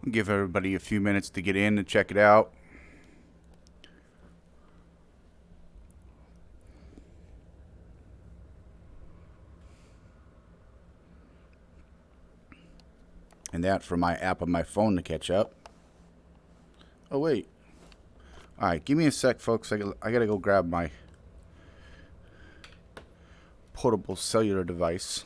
I'll give everybody a few minutes to get in and check it out. And that for my app on my phone to catch up. Oh, wait. Alright, give me a sec, folks. I gotta go grab my portable cellular device.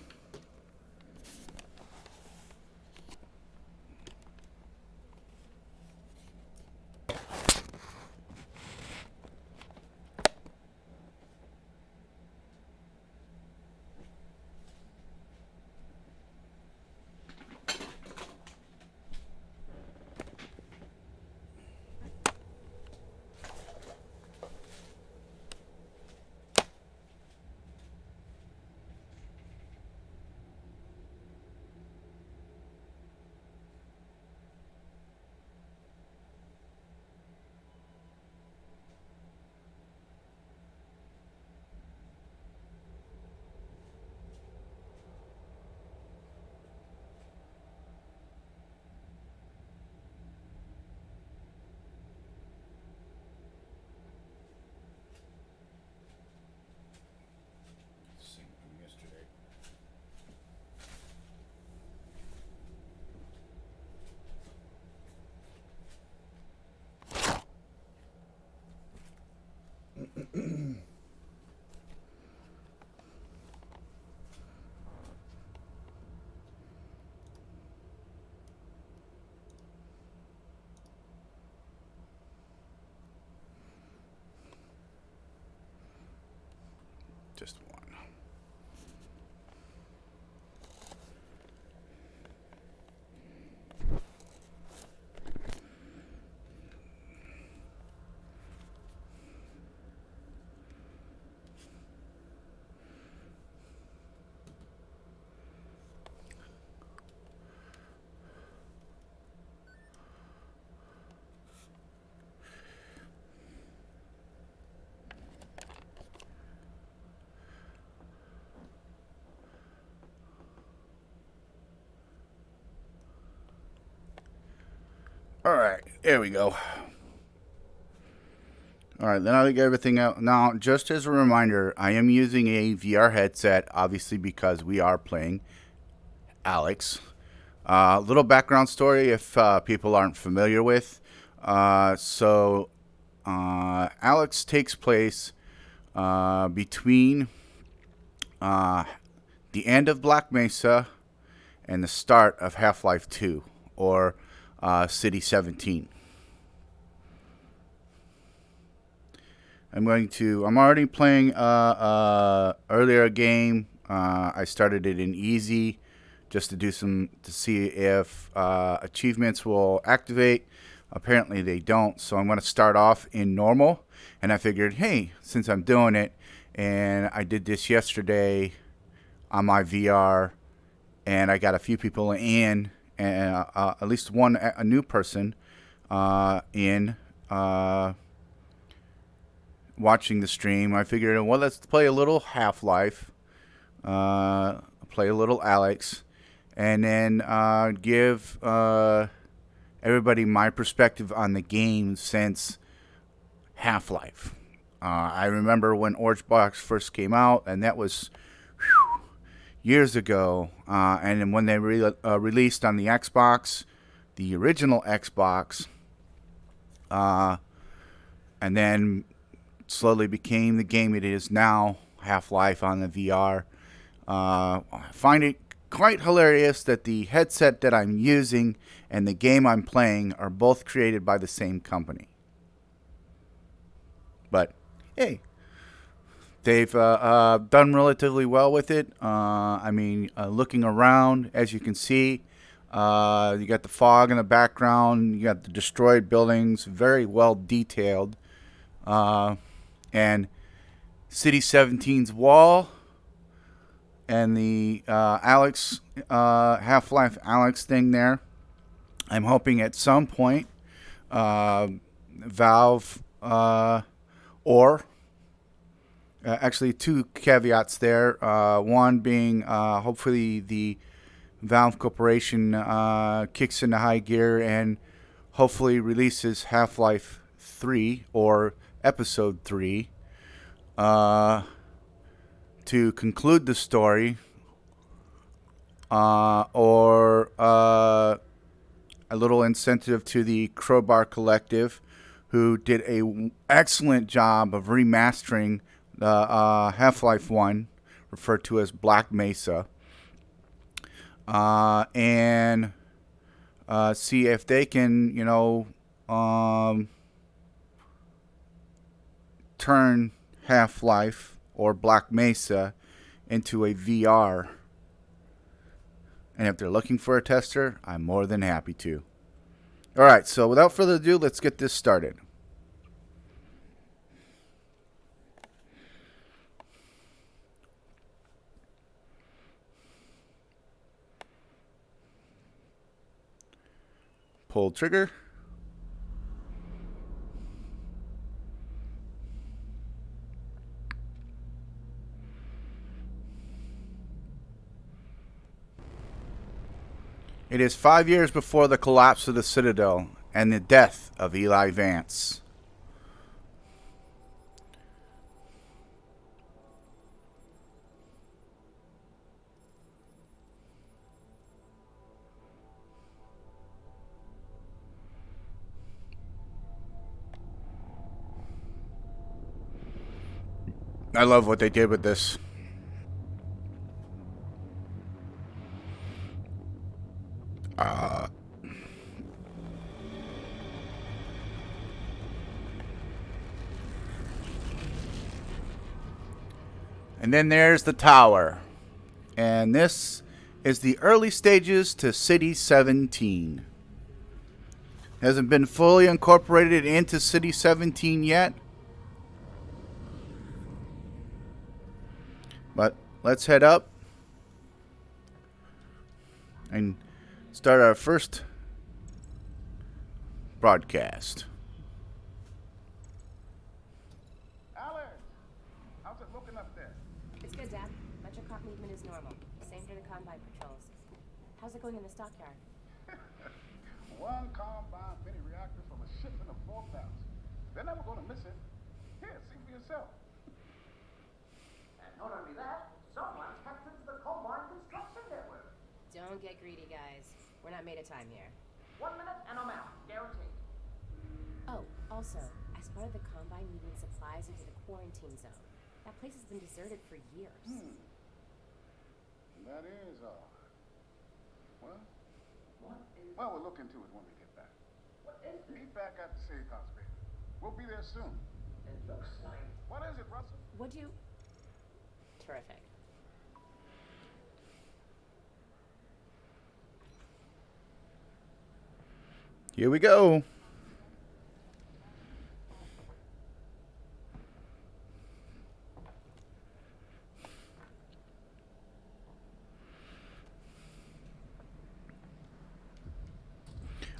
Just one. Alright, there we go. Alright, then I'll get everything out. Now, just as a reminder, I am using a VR headset, obviously because we are playing Alyx. Little background story if people aren't familiar with. Alyx takes place between the end of Black Mesa and the start of Half-Life 2, or City 17. I'm already playing earlier game. I started it in easy just to see if achievements will activate. Apparently they don't, so I'm going to start off in normal. And I figured, hey, since I'm doing it, and I did this yesterday on my VR, and I got a few people in, and at least a new person in watching the stream. I figured, well, let's play a little Half-Life, play a little Alyx, and then give everybody my perspective on the game since Half-Life. I remember when Orange Box first came out, and that was years ago. And then when they released on the Xbox, the original Xbox, and then slowly became the game it is now, Half-Life on the VR. I find it quite hilarious that the headset that I'm using and the game I'm playing are both created by the same company. But hey, they've done relatively well with it. Looking around, as you can see, you got the fog in the background, you got the destroyed buildings, very well detailed. And City 17's wall and the Alyx, Half-Life Alyx thing there. I'm hoping at some point Valve actually two caveats there. One being hopefully the Valve Corporation kicks into high gear and hopefully releases Half-Life 3 or Episode 3 to conclude the story, or a little incentive to the Crowbar Collective, who did a excellent job of remastering the Half-Life 1, referred to as Black Mesa, and see if they can, turn Half-Life or Black Mesa into a VR. And if they're looking for a tester, I'm more than happy to. All right, so without further ado, let's get this started. Pull trigger. It is 5 years before the collapse of the Citadel and the death of Eli Vance. I love what they did with this. And then there's the tower. And this is the early stages to City 17. Hasn't been fully incorporated into City 17 yet. But let's head up and start our first broadcast. Alyx, how's it looking up there? It's good, Dad. Metrocop movement is normal. Same for the combine patrols. How's it going in the stockyard? One combine mini reactor from a shipment of 4,000. They're never going to miss it. Here, see for yourself. And not only that, someone's hacked into the combine construction network. Don't get greedy, guys. We're not made of time here. 1 minute and I'm out, guaranteed. Oh, also, as part of the combine moving supplies into the quarantine zone. That place has been deserted for years. That is all. Well, What is... well, we'll look into it when we get back. What is this? Meet back at the safe house, baby. We'll be there soon. It looks like... What is it, Russell? Would you? Terrific. Here we go.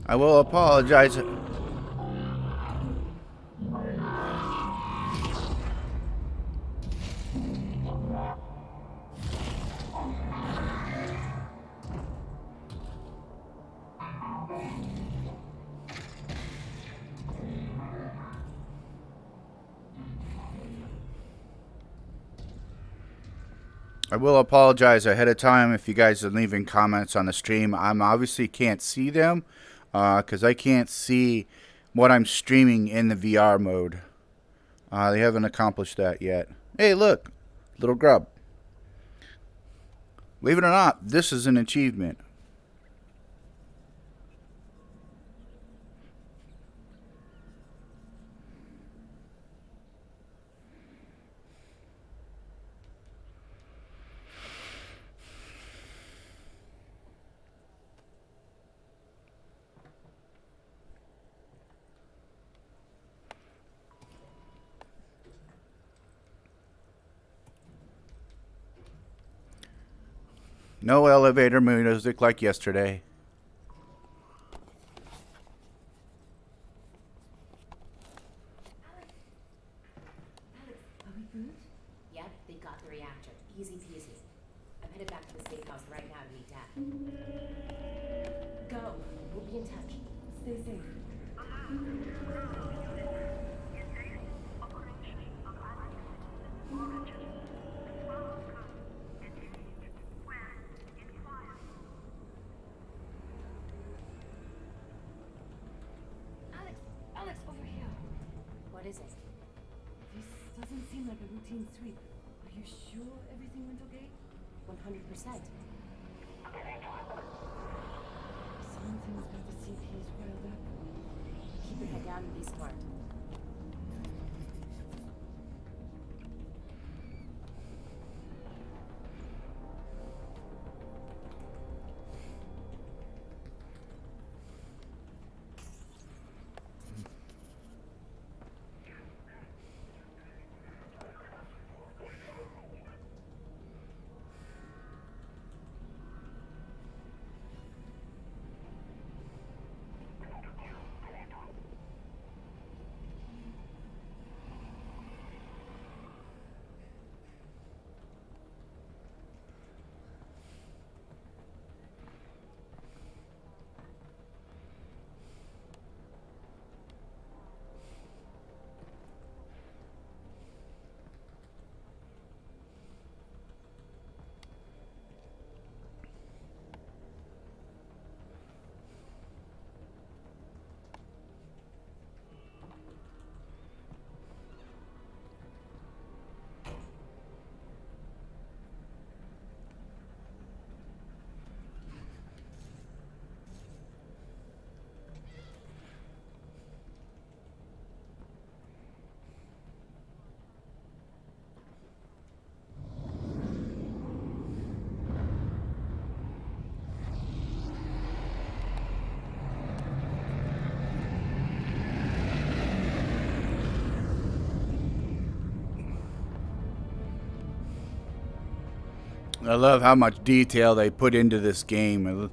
I will apologize. I will apologize ahead of time if you guys are leaving comments on the stream. I'm obviously can't see them because I can't see what I'm streaming in the VR mode. They haven't accomplished that yet. Hey, look, little grub. Believe it or not, this is an achievement. No elevator music like yesterday. Yep, they got the reactor. Easy peasy. I bet headed back to the safe house right now to meet Dad. Go. We'll be in touch. Stay safe. Alex, over here. What is it? This doesn't seem like a routine sweep. Are you sure everything went okay? 100%. Something's got the CPs riled up. Keep your head down and be smart. I love how much detail they put into this game.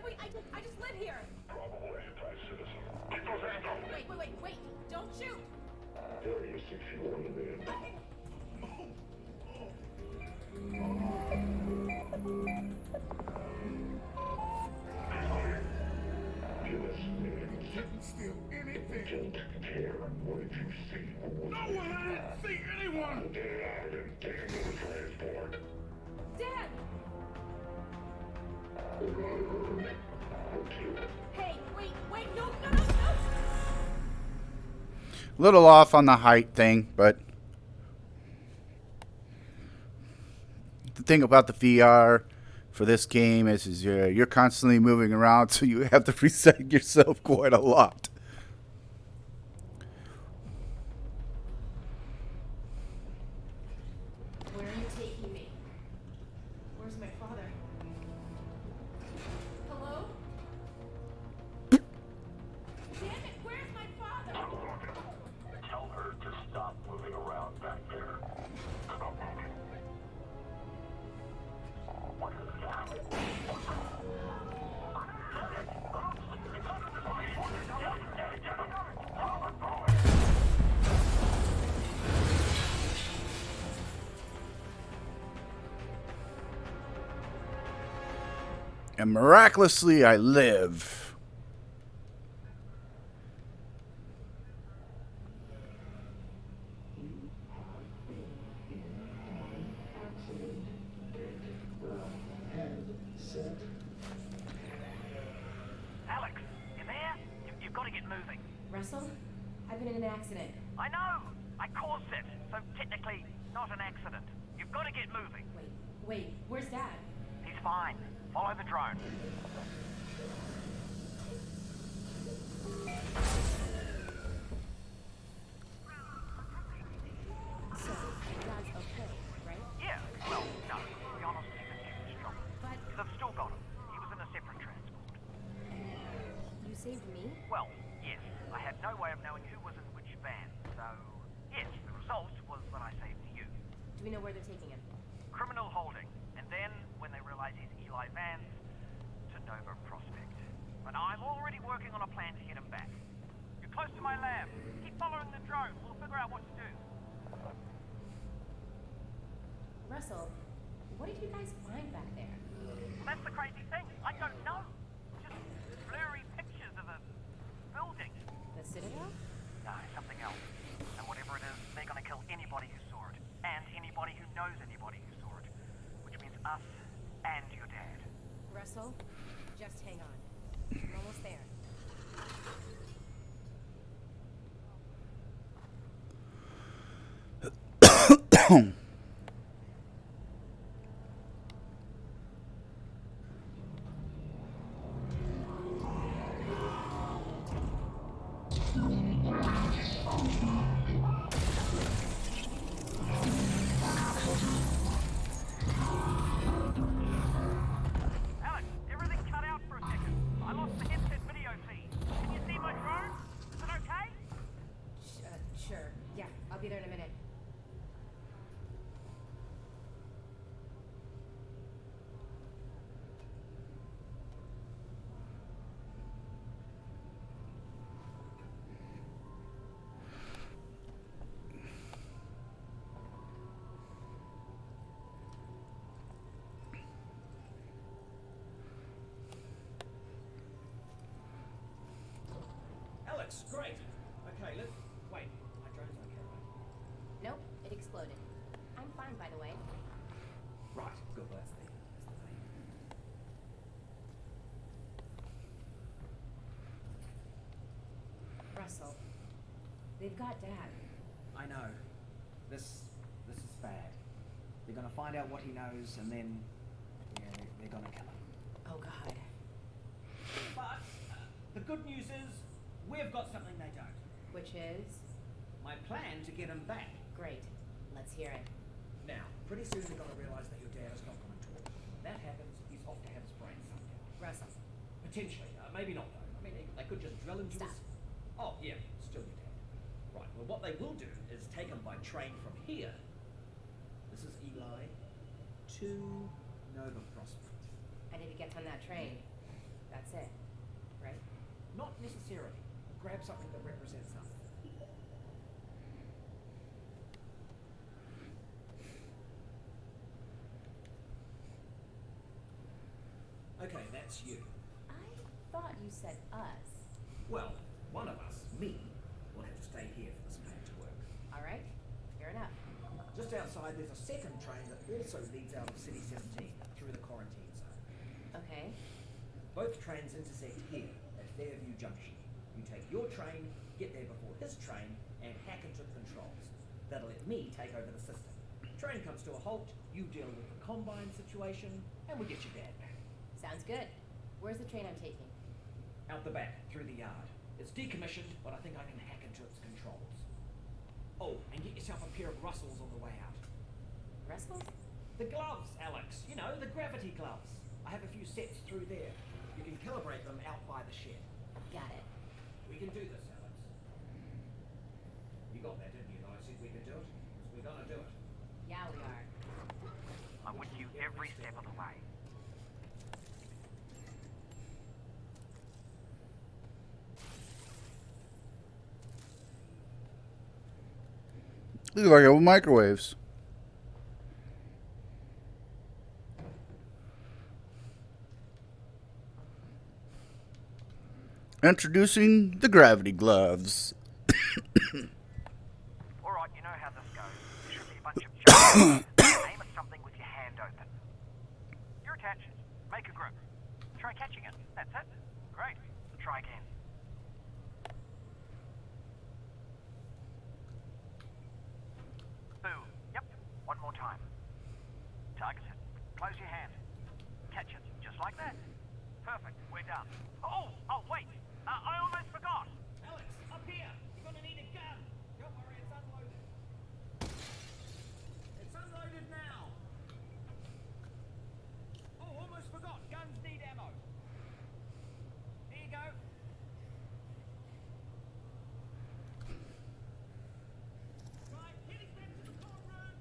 Wait, I just live here. Probably anti-citizen. Keep those hands up. Wait. Don't shoot. There you 6-year-old man. Didn't steal anything. Don't care. What did you see? No one! I didn't see anyone! Get it out and take him to the transport. Dad! Hey, wait, no! Little off on the height thing, but the thing about the VR for this game is you're constantly moving around, so you have to reset yourself quite a lot. Where are you taking me? Where's my father? Hello? Damn it, where's my father? Tell her to stop moving around back there. What is that? And miraculously, I live. Alex, you there? You've got to get moving. Russell? I've been in an accident. I know! I caused it, so technically not an accident. You've got to get moving. Wait, where's Dad? He's fine. Follow the drone. So, Dad's okay, right? Yeah, well, no. To be honest, he's in huge trouble. But They've still got him. He was in a separate transport. Do we know where they're taking him? Criminal holding. And then, when they realize he's Eli Vance, to Nova Prospect. But I'm already working on a plan to get him back. You're close to my lab. Keep following the drone. We'll figure out what to do. Russell, what did you guys find back there? Well, that's the crazy thing. I don't know. Just blurry pictures of a building. The Citadel? No, something else. And whatever it is, they're gonna kill anybody who saw it. And anybody who knows anybody who saw it. Which means us and your dad. Russell, just hang on. I'm almost there. Alex, everything cut out for a second. I lost the headset video feed. Can you see my drone? Is it okay? Sure. Yeah, I'll be there in a minute. Alyx, great. Okay, let's wait. My drone's okay, right? Nope, it exploded. I'm fine, by the way. Right, good. Well, that's the thing. Russell, they've got Dad. I know. This is bad. They're gonna find out what he knows, and then they're gonna kill him. Oh, God. But the good news is we've got something they don't. Which is? My plan to get him back. Great. Let's hear it. Now, pretty soon they're gonna realise that your dad is not gonna talk. When that happens, he's off to have his brain sucked out. Russell. Potentially, maybe not though. I mean, they could just drill into Stop. his. Oh yeah, still your dad. Right. Well, what they will do is take him by train from here. This is Eli to Nova Prospect. And if he gets on that train, that's it. Right? Not necessarily. Grab something that represents something. Okay, that's you. I thought you said us. Well, one of us, me, will have to stay here for this plan to work. All right. Fair enough. Just outside, there's a second train that also leads out of City 17 through the quarantine zone. Okay. Both trains intersect here at Fairview Junction. You take your train, get there before his train, and hack into the controls. That'll let me take over the system. Train comes to a halt, you deal with the Combine situation, and we get your dad back. Sounds good. Where's the train I'm taking? Out the back, through the yard. It's decommissioned, but I think I can hack into its controls. Oh, and get yourself a pair of Russells on the way out. Russell? The gloves, Alyx. You know, the gravity gloves. I have a few sets through there. You can calibrate them out by the shed. Got it. We can do this, Alyx. You got that, didn't you? That I said we could do it? 'Cause we're gonna do it. Yeah, we are. I'm with you every step of the way. Looks like it with microwaves. Introducing the gravity gloves. Alright, you know how this goes. There should be a bunch of junk. Aim at something with your hand open. You're attached. Make a grip. Try catching it. That's it. Great. Try again. Boom. Yep. One more time. Target it. Close your hand. Catch it. Just like that. Perfect. We're done. Oh, wait. I almost forgot. Alyx, up here! You're gonna need a gun! Don't worry, it's unloaded. It's unloaded now! Oh, almost forgot. Guns need ammo. Here you go. Right, heading back to the courtroom.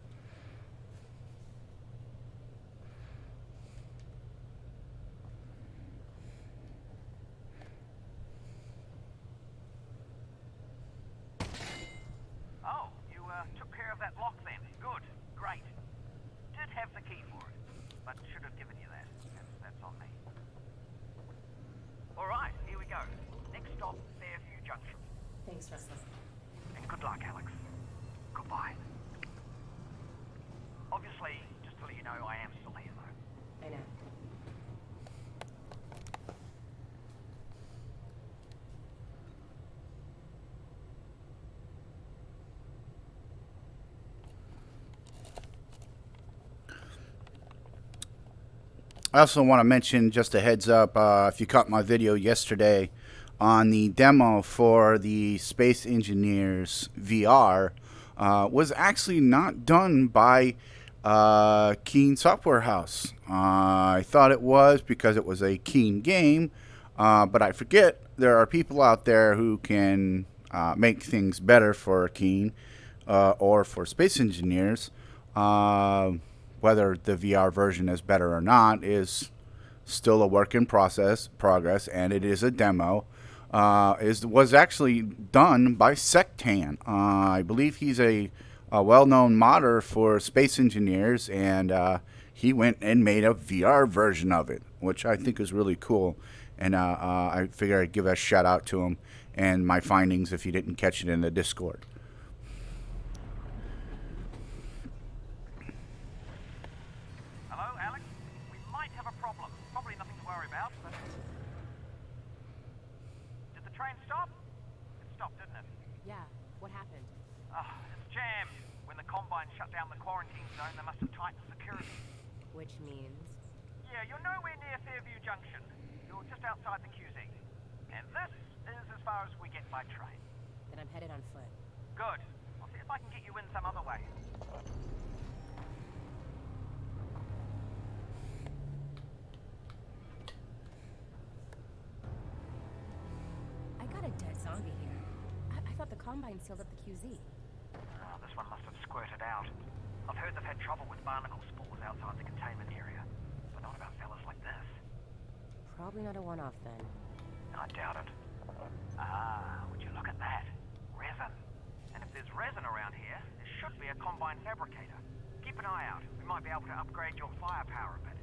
I also want to mention, just a heads up, if you caught my video yesterday on the demo for the Space Engineers VR, was actually not done by Keen Software House. I thought it was because it was a Keen game, but I forget there are people out there who can make things better for Keen or for Space Engineers. Whether the VR version is better or not is still a work in progress, and it is a demo. Was actually done by Sectan. I believe he's a well-known modder for Space Engineers, and he went and made a VR version of it, which I think is really cool. And I figure I'd give a shout out to him and my findings if you didn't catch it in the Discord. Hello, Alyx? We might have a problem. Probably nothing to worry about, but... Did the train stop? It stopped, didn't it? Yeah, what happened? It's jammed. When the Combine shut down the quarantine zone, they must have tightened security. Which means? Yeah, you're nowhere near Fairview Junction. You're just outside the QZ. And this is as far as we get by train. Then I'm headed on foot. Good. I'll see if I can get you in some other way. I got a dead zombie here. I thought the Combine sealed up the QZ. Oh, this one must have squirted out. I've heard they've had trouble with barnacle spores outside the containment area. But not about fellas like this. Probably not a one-off then. I doubt it. Would you look at that? Resin. And if there's resin around here, there should be a Combine fabricator. Keep an eye out. We might be able to upgrade your firepower a bit.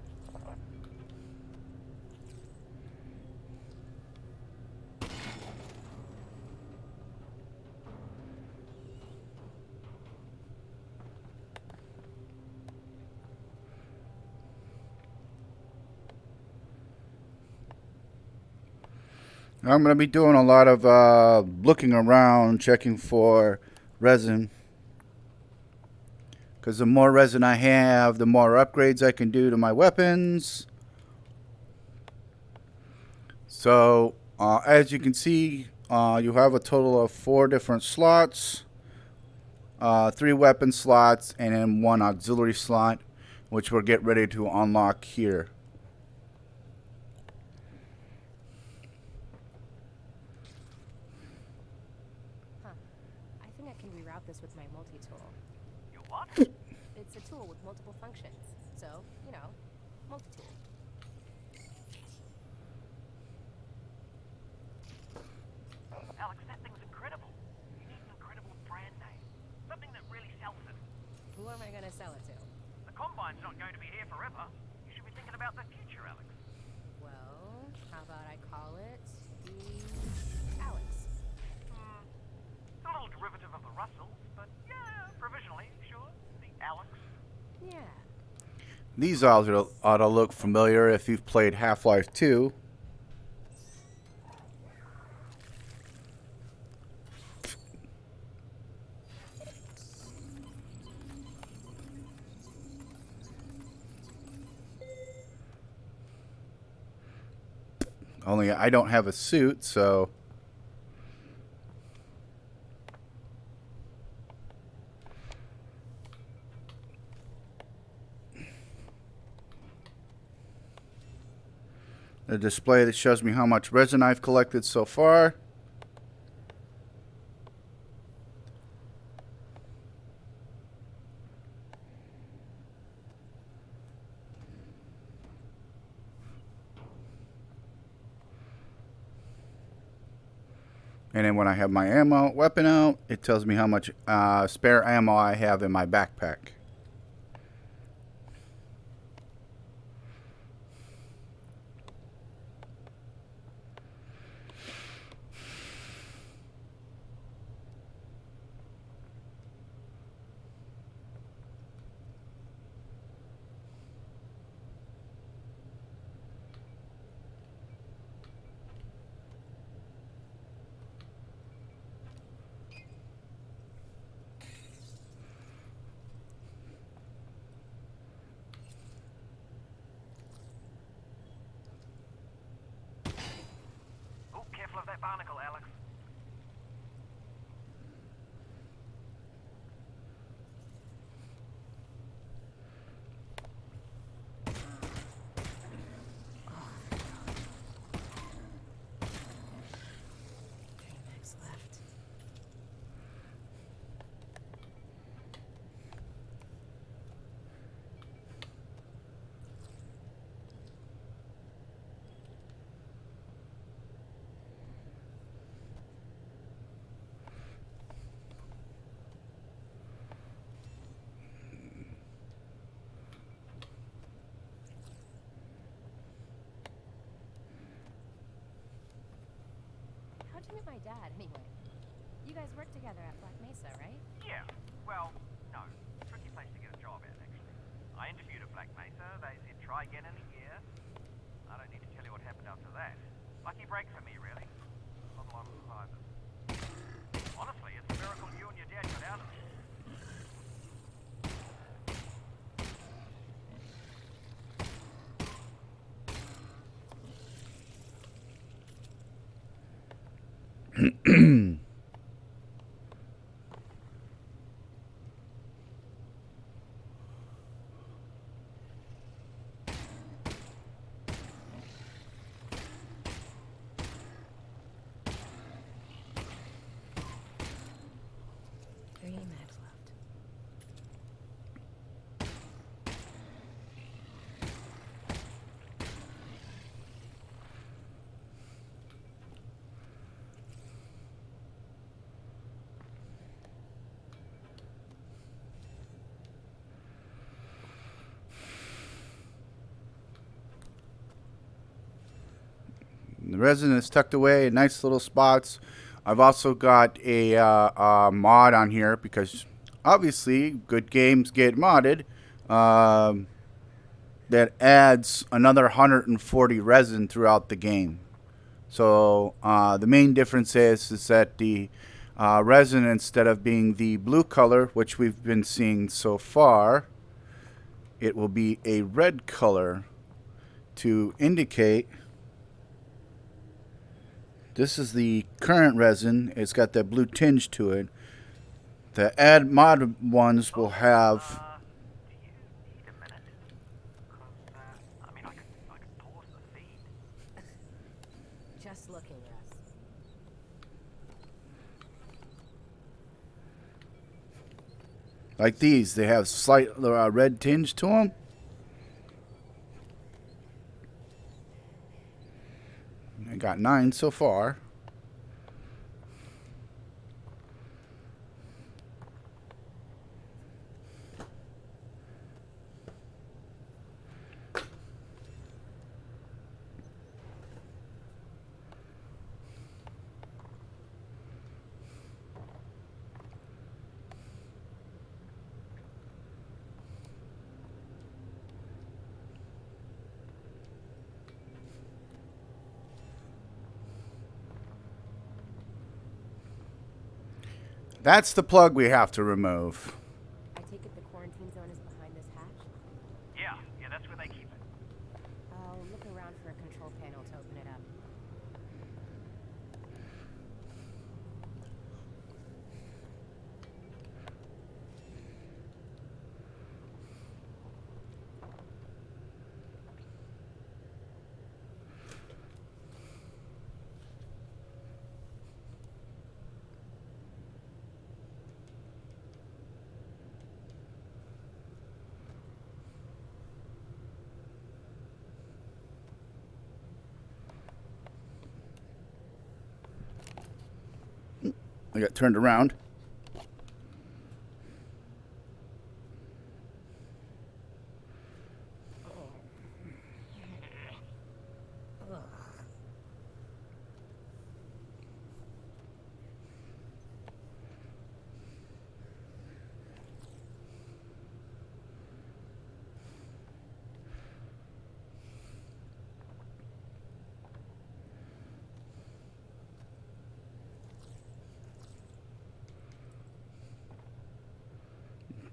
I'm going to be doing a lot of looking around, checking for resin. Because the more resin I have, the more upgrades I can do to my weapons. So, as you can see, you have a total of 4 different slots. 3 weapon slots, and then 1 auxiliary slot, which we'll get ready to unlock here. I think I can reroute this with my multi-tool. You what? It's a tool with multiple functions. So, you know, multi-tool. Alyx, that thing's incredible. You need an incredible brand name. Something that really sells it. Who am I gonna sell it to? The Combine's not going to be here forever. You should be thinking about the future, Alyx. Well, how about I call it the Alyx? It's a little derivative of the Russells, but yeah, provisionally, sure. The Alyx. Yeah. These ought to look familiar if you've played Half-Life 2. Only I don't have a suit, so... A display that shows me how much resin I've collected so far. And then when I have my weapon out, it tells me how much spare ammo I have in my backpack. you met my dad, anyway? You guys work together at Black Mesa, right? Yeah. Well, no. Tricky place to get a job at, actually. I interviewed at Black Mesa. They said try again in a year. I don't need to tell you what happened after that. Lucky break for me, really. Not a lot of survivors. Honestly, it's a miracle you and your dad got out of it. Three mags left. The resin is tucked away in nice little spots. I've also got a mod on here because obviously good games get modded. That adds another 140 resin throughout the game. So the main difference is that the resin, instead of being the blue color, which we've been seeing so far, it will be a red color to indicate. This is the current resin. It's got that blue tinge to it. The add mod ones will have. Do you need a minute? Because, I mean, I could pause the feed. Just looking, Russ. Like these, they have slight red tinge to them. I got 9 so far. That's the plug we have to remove. I take it the quarantine zone is behind this hatch? Yeah, that's where they keep it. I'll look around for a control panel to open it up. I got turned around.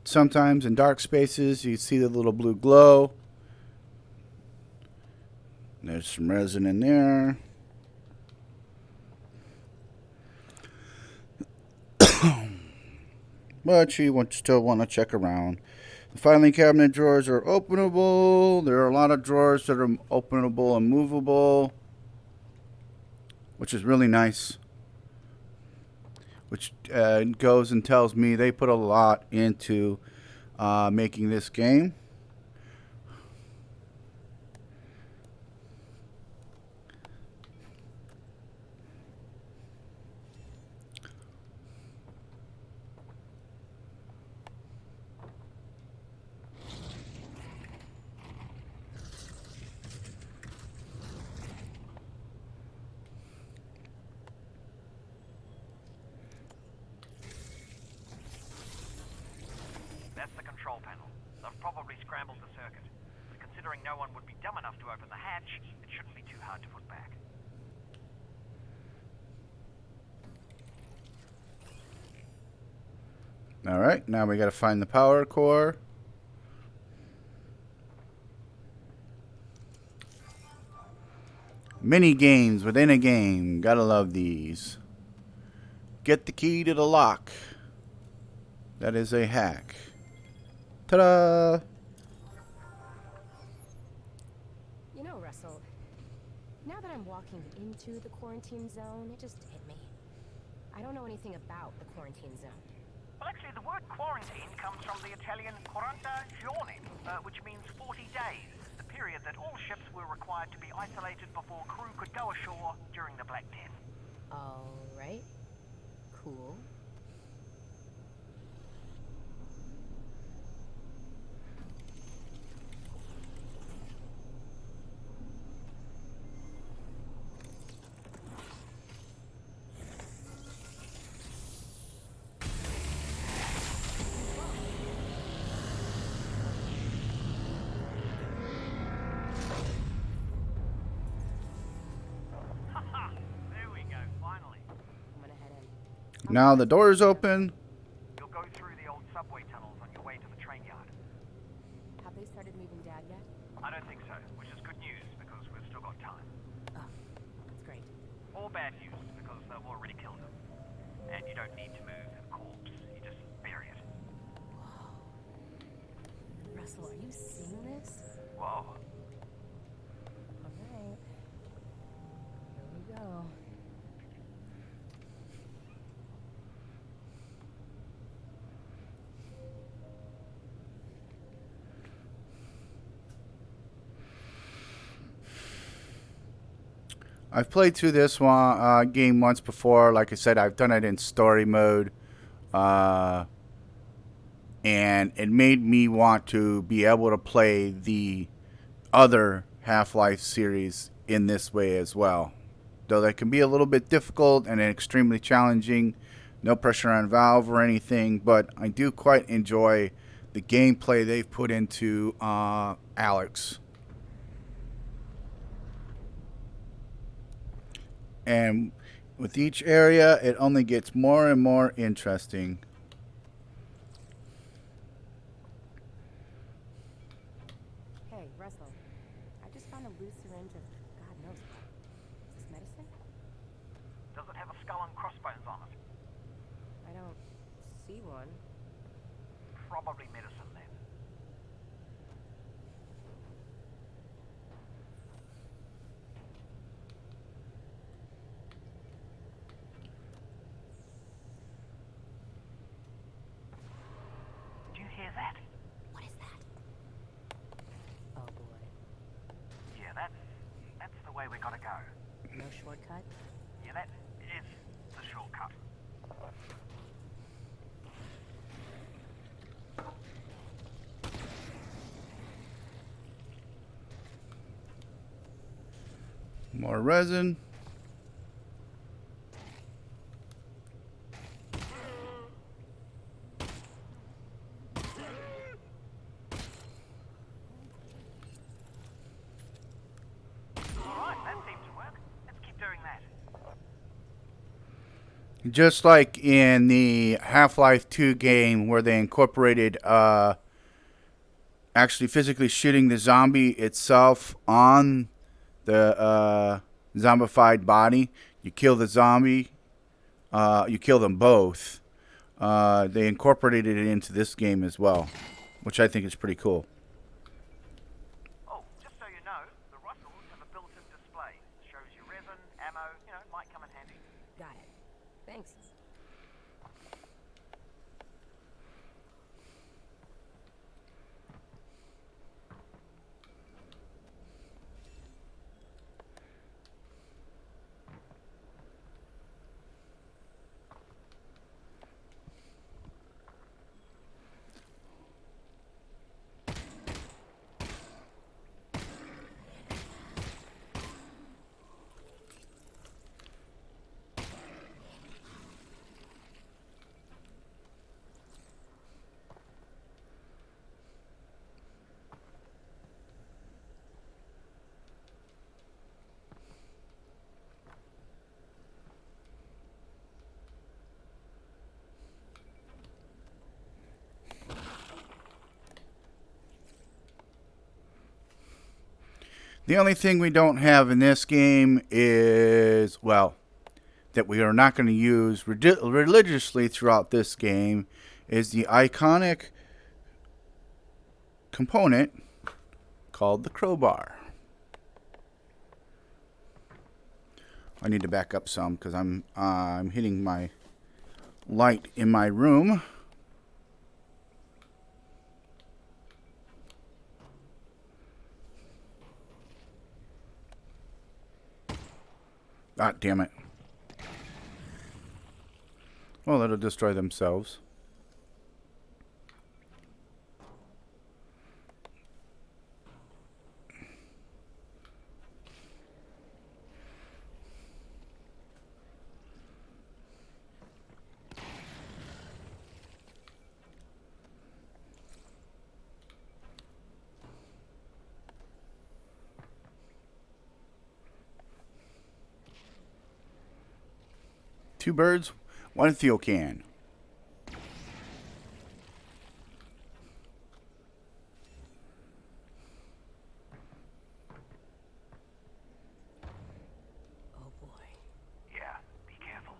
Sometimes in dark spaces you see the little blue glow. There's some resin in there. But you still want to check around. The filing cabinet drawers are openable. There are a lot of drawers that are openable and movable, which is really nice. Which goes and tells me they put a lot into making this game. control panel. They've probably scrambled the circuit. But considering no one would be dumb enough to open the hatch, it shouldn't be too hard to put back. Alright, now we gotta find the power core. Mini games within a game. Gotta love these. Get the key to the lock. That is a hack. Ta-da! You know, Russell, now that I'm walking into the quarantine zone, it just hit me. I don't know anything about the quarantine zone. Well, actually, the word quarantine comes from the Italian 40 giorni, which means 40 days, the period that all ships were required to be isolated before crew could go ashore during the Black Death. All right. Cool. There we go, finally. I'm gonna head in. Now the door's open. You'll go through the old subway tunnels on your way to the train yard. Have they started moving Dad yet? I don't think so, which is good news because we've still got time. Oh, that's great. Or bad news because they've already killed him. And you don't need to move a corpse, you just bury it. Russell, are you seeing this? Whoa. All right. Here we go. I've played through this one game once before. Like I said, I've done it in story mode. And it made me want to be able to play the other Half-Life series in this way as well. Though that can be a little bit difficult and extremely challenging. No pressure on Valve or anything. But I do quite enjoy the gameplay they've put into Alyx. And with each area, it only gets more and more interesting. Hey, Russell. I just found a loose syringe of God knows what. Is this medicine? Does it have a skull and crossbones on it? I don't see one. Probably medicine then. Do you hear that? What is that? Oh boy. Yeah, that's the way we gotta go. No shortcut? Yeah, that is the shortcut. More resin. Alright, that seems to work. Let's keep doing that. Just like in the Half-Life 2 game where they incorporated actually physically shooting the zombie itself on the zombified body. You kill the zombie. You kill them both. They incorporated it into this game as well, which I think is pretty cool. Oh, just so you know, the Russells have a built-in display. Shows you resin, ammo, might come in handy. Got it. Thanks. The only thing we don't have in this game is, well, that we are not going to use religiously throughout this game is the iconic component called the crowbar. I need to back up some because I'm hitting my light in my room. Ah, damn it. Well, it'll destroy themselves. Two birds, one fuel can. Oh boy. Yeah, be careful.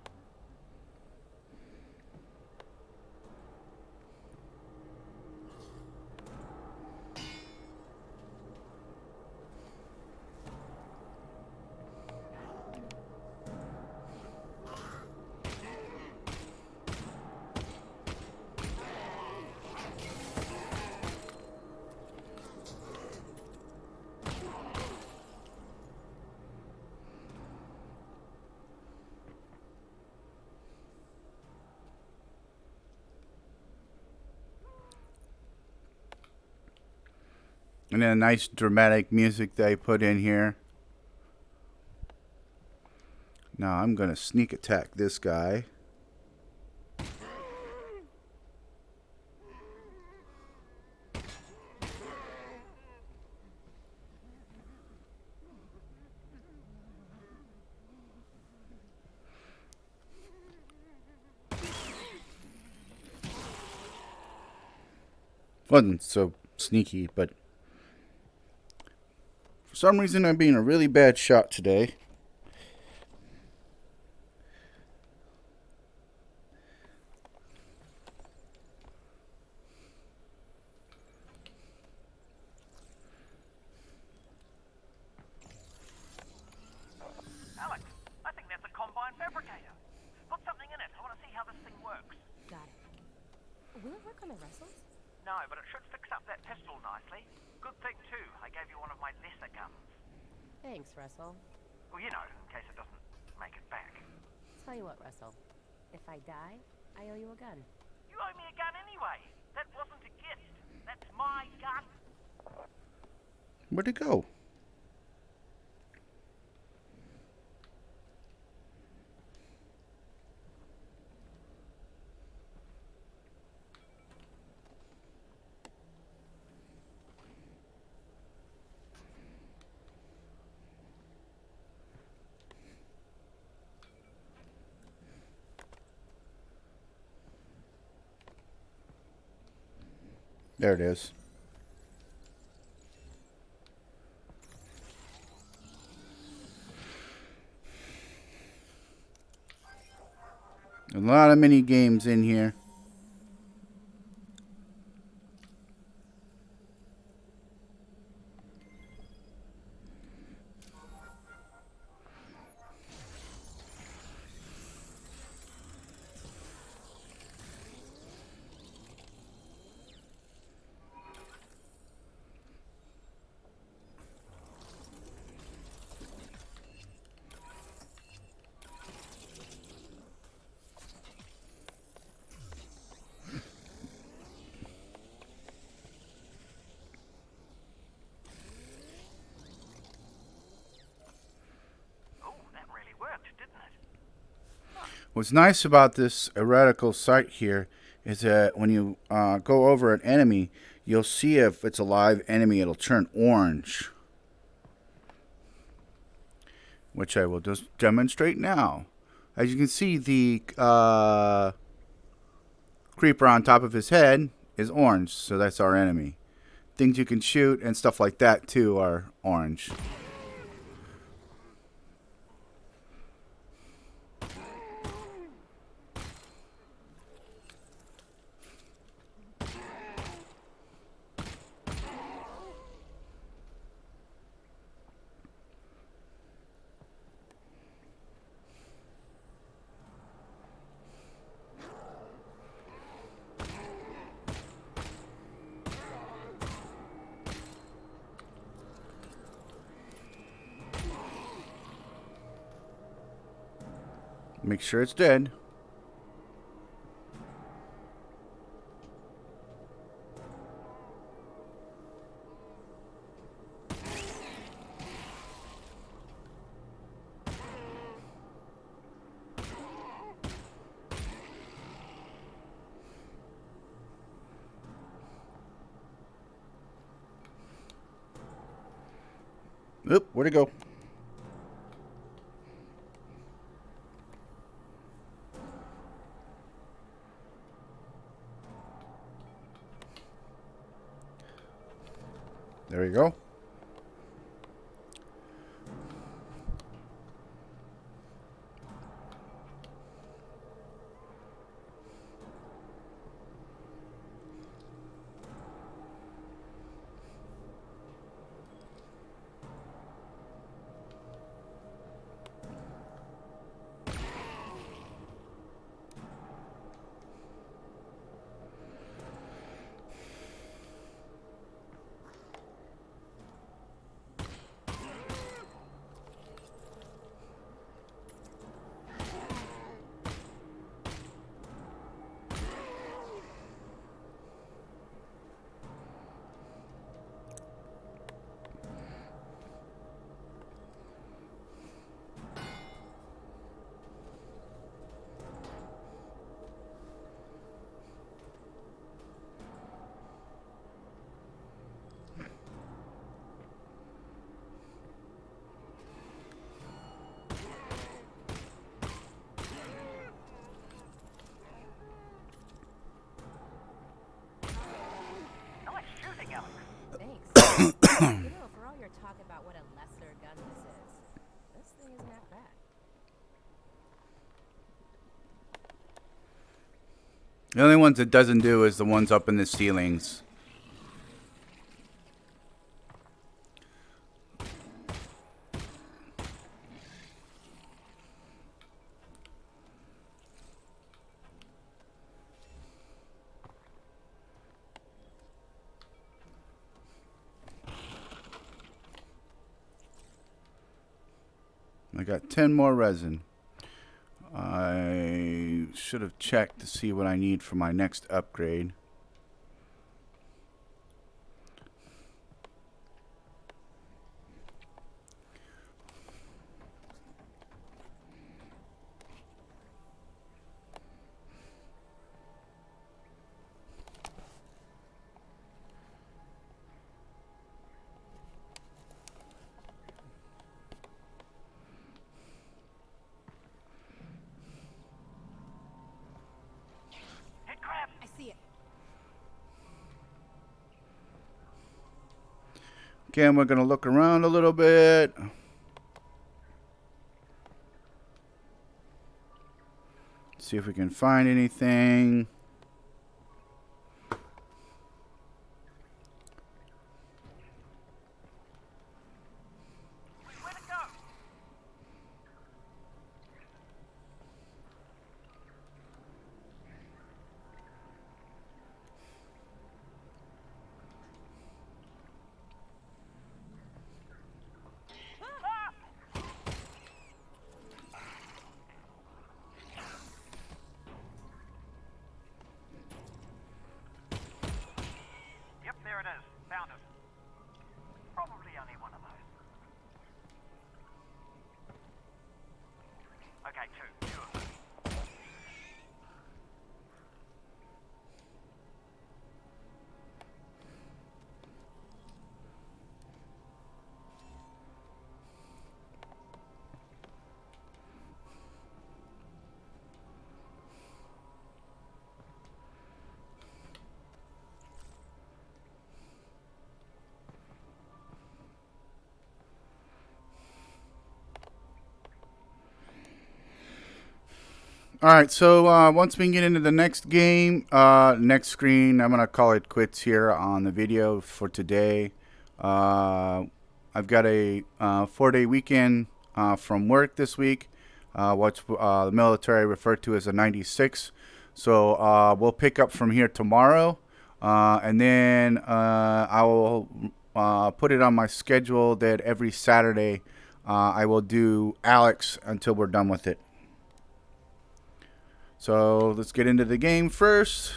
And then a nice dramatic music they put in here. Now I'm going to sneak attack this guy. Wasn't so sneaky, but for some reason I'm being a really bad shot today. Alyx, I think that's a combine fabricator. Put something in it. I want to see how this thing works. Got it. Will it work on the Russells? No, but it should fix up that pistol nicely. Good thing, too, I gave you one of my lesser guns. Thanks, Russell. Well, you know, in case it doesn't make it back. Tell you what, Russell. If I die, I owe you a gun. You owe me a gun anyway. That wasn't a gift. That's my gun. Where'd it go? There it is. A lot of mini games in here. Oh, that really worked, didn't it? What's nice about this reticle sight here is that when you go over an enemy, you'll see if it's a live enemy, it'll turn orange. Which I will just demonstrate now. As you can see, the creeper on top of his head is orange, so that's our enemy. things you can shoot and stuff like that too are orange. Make sure it's dead. Oop, where'd it go? There you go. Nice shooting, Alyx. Thanks. You know, for all your talk about what a lesser gun this thing isn't that bad. The only ones it doesn't do is the ones up in the ceilings. I got 10 more resin. I should have checked to see what I need for my next upgrade. Hit crab. I see it. Again, we're going to look around a little bit. See if we can find anything. Where'd it go? Ah! Yep, there it is. Found it. Probably only one of those. Okay, two of them. All right, so once we get into the next game, next screen, I'm going to call it quits here on the video for today. I've got a 4-day weekend from work this week, what the military referred to as a 96. So we'll pick up from here tomorrow, and then I will put it on my schedule that every Saturday I will do Alyx until we're done with it. So let's get into the game first.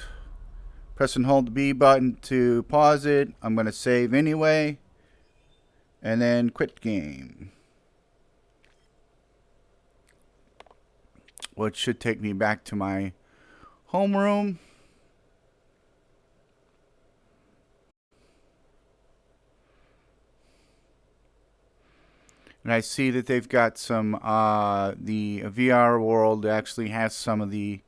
Press and hold the B button to pause it. I'm going to save anyway. And then quit game. Which should take me back to my homeroom. And I see that they've got some, the VR world actually has some of the,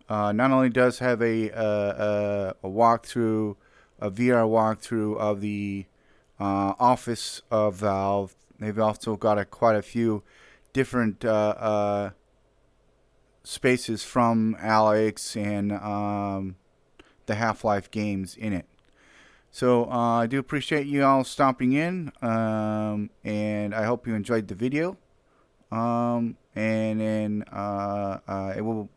not only does have a walkthrough, a VR walkthrough of the office of Valve, they've also got quite a few different spaces from Alyx and the Half-Life games in it. So I do appreciate you all stopping in, and I hope you enjoyed the video. And then it will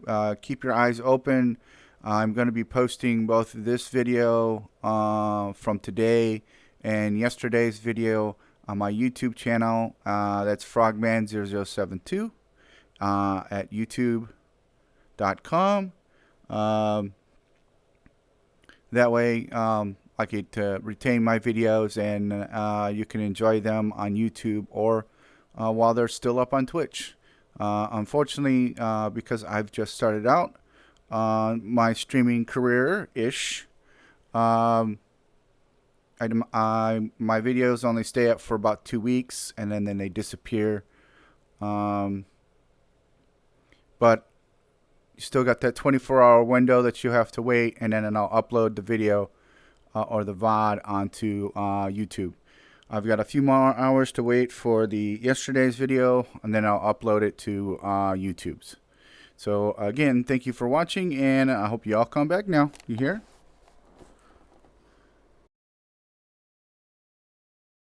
keep your eyes open. I'm going to be posting both this video from today and yesterday's video on my YouTube channel. That's frogman0072 at youtube.com. That way I could retain my videos, and you can enjoy them on YouTube or while they're still up on Twitch. Unfortunately, because I've just started out my streaming career-ish, my videos only stay up for about 2 weeks, and then they disappear. But you still got that 24-hour window that you have to wait, and then I'll upload the video or the VOD onto YouTube. I've got a few more hours to wait for the yesterday's video, and then I'll upload it to YouTube's. So again, thank you for watching, and I hope you all come back now. You hear?